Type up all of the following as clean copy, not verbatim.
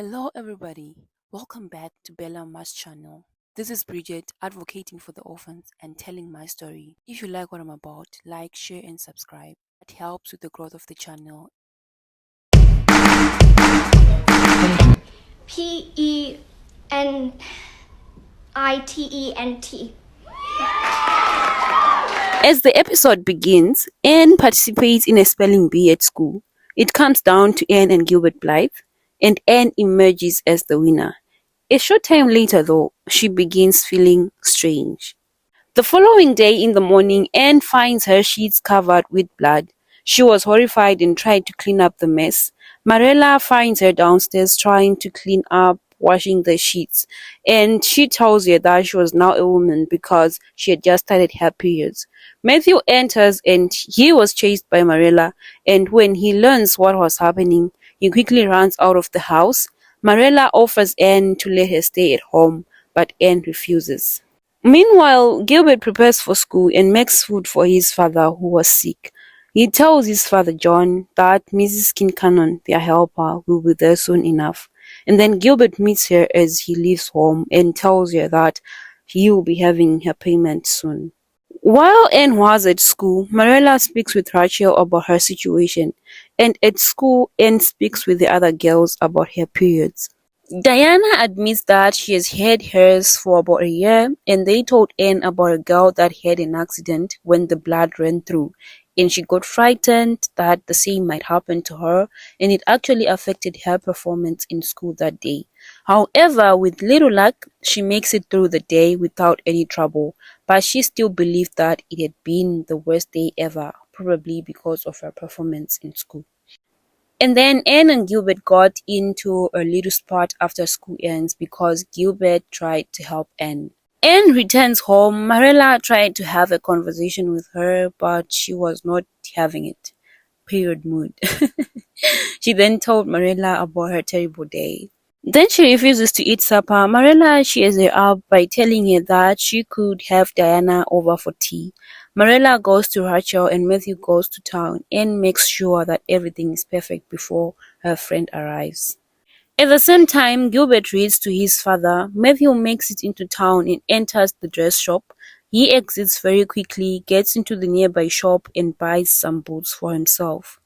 Hello, everybody. Welcome back to Bella Mas channel. This is Bridget advocating for the orphans and telling my story. If you like what I'm about, like, share, and subscribe. It helps with the growth of the channel. Penitent. As the episode begins, Anne participates in a spelling bee at school. It comes down to Anne and Gilbert Blythe, and Anne emerges as the winner. A short time later, though, she begins feeling strange. The following day in the morning, Anne finds her sheets covered with blood. She was horrified and tried to clean up the mess. Marella finds her downstairs trying to clean up, washing the sheets, and she tells her that she was now a woman because she had just started her periods. Matthew enters and he was chased by Marella, and when he learns what was happening, he quickly runs out of the house. Marella offers Anne to let her stay at home, but Anne refuses. Meanwhile, Gilbert prepares for school and makes food for his father who was sick. He tells his father John that Mrs. Kincannon, their helper, will be there soon enough. And then Gilbert meets her as he leaves home and tells her that he will be having her payment soon. While Anne was at school, Marella speaks with Rachel about her situation, and at school, Anne speaks with the other girls about her periods. Diana admits that she has had hers for about a year, and they told Anne about a girl that had an accident when the blood ran through, and she got frightened that the same might happen to her, and it actually affected her performance in school that day. However, with little luck, she makes it through the day without any trouble, but she still believed that it had been the worst day ever, probably because of her performance in school. And then Anne and Gilbert got into a little spot after school ends because Gilbert tried to help Anne. Anne returns home. Marella tried to have a conversation with her, but she was not having it. Period mood. She then told Marella about her terrible day. Then she refuses to eat supper. Marella cheers her up by telling her that she could have Diana over for tea. Marella goes to Rachel and Matthew goes to town and makes sure that everything is perfect before her friend arrives. At the same time, Gilbert reads to his father. Matthew makes it into town and enters the dress shop. He exits very quickly, gets into the nearby shop and buys some boots for himself.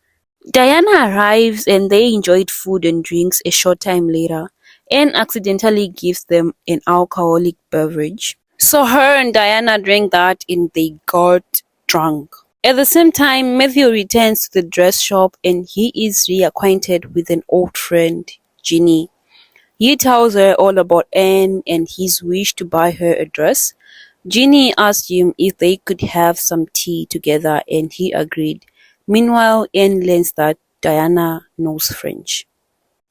Diana arrives and they enjoyed food and drinks a short time later. Anne accidentally gives them an alcoholic beverage. So her and Diana drank that and they got drunk. At the same time, Matthew returns to the dress shop and he is reacquainted with an old friend, Ginny. He tells her all about Anne and his wish to buy her a dress. Ginny asked him if they could have some tea together and he agreed. Meanwhile, Anne learns that Diana knows French.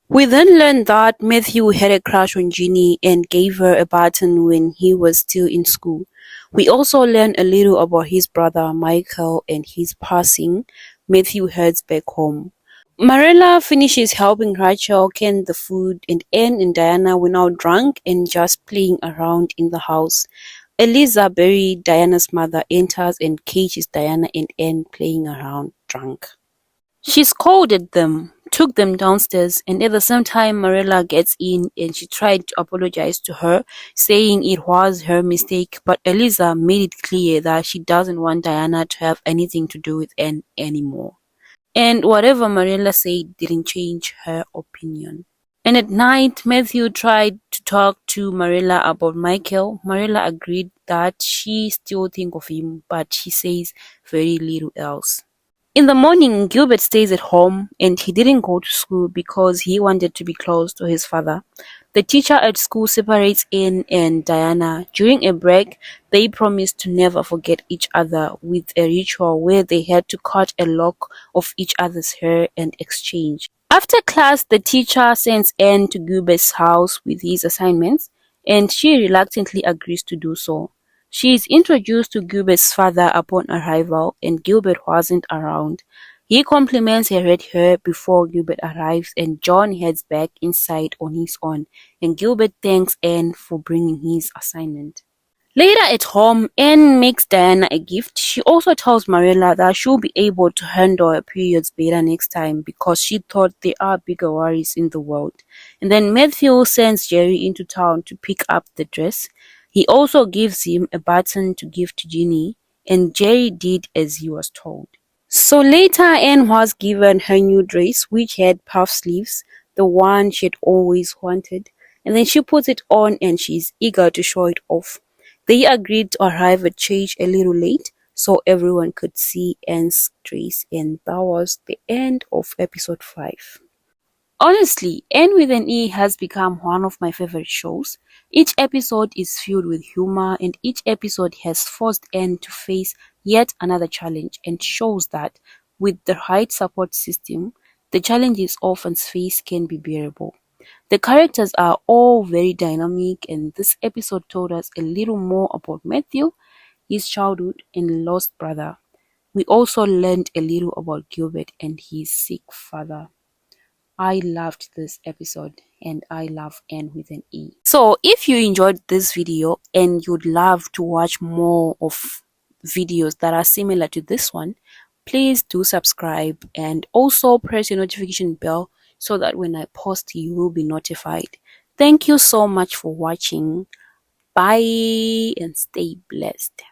We then learn that Matthew had a crush on Ginny and gave her a button when he was still in school. We also learn a little about his brother Michael and his passing. Matthew heads back home. Marella finishes helping Rachel can the food and Anne and Diana were now drunk and just playing around in the house. Eliza Berry, Diana's mother, enters and cages Diana and Anne playing around drunk. She scolded them, took them downstairs, and at the same time Marella gets in and she tried to apologize to her, saying it was her mistake, but Eliza made it clear that she doesn't want Diana to have anything to do with Anne anymore. And whatever Marella said didn't change her opinion. And at night, Matthew tried to talk to Marilla about Michael. Marilla agreed that she still thinks of him, but she says very little else. In the morning, Gilbert stays at home and he didn't go to school because he wanted to be close to his father. The teacher at school separates Anne and Diana. During a break, they promised to never forget each other with a ritual where they had to cut a lock of each other's hair and exchange. After class, the teacher sends Anne to Gilbert's house with his assignments, and she reluctantly agrees to do so. She is introduced to Gilbert's father upon arrival, and Gilbert wasn't around. He compliments her red hair before Gilbert arrives, and John heads back inside on his own, and Gilbert thanks Anne for bringing his assignment. Later at home, Anne makes Diana a gift. She also tells Mariella that she'll be able to handle her periods better next time because she thought there are bigger worries in the world. And then Matthew sends Jerry into town to pick up the dress. He also gives him a button to give to Ginny, and Jerry did as he was told. So later Anne was given her new dress which had puff sleeves, the one she'd always wanted, and then she puts it on and she's eager to show it off. They agreed to arrive at church a little late so everyone could see Anne's dress, and that was the end of episode 5. Honestly, N with an E has become one of my favorite shows. Each episode is filled with humor, and each episode has forced N to face yet another challenge and shows that, with the right support system, the challenges orphans face can be bearable. The characters are all very dynamic, and this episode told us a little more about Matthew, his childhood, and lost brother. We also learned a little about Gilbert and his sick father. I loved this episode and I love N with an E. So if you enjoyed this video and you'd love to watch more of videos that are similar to this one, please do subscribe and also press your notification bell so that when I post you will be notified. Thank you so much for watching. Bye and stay blessed.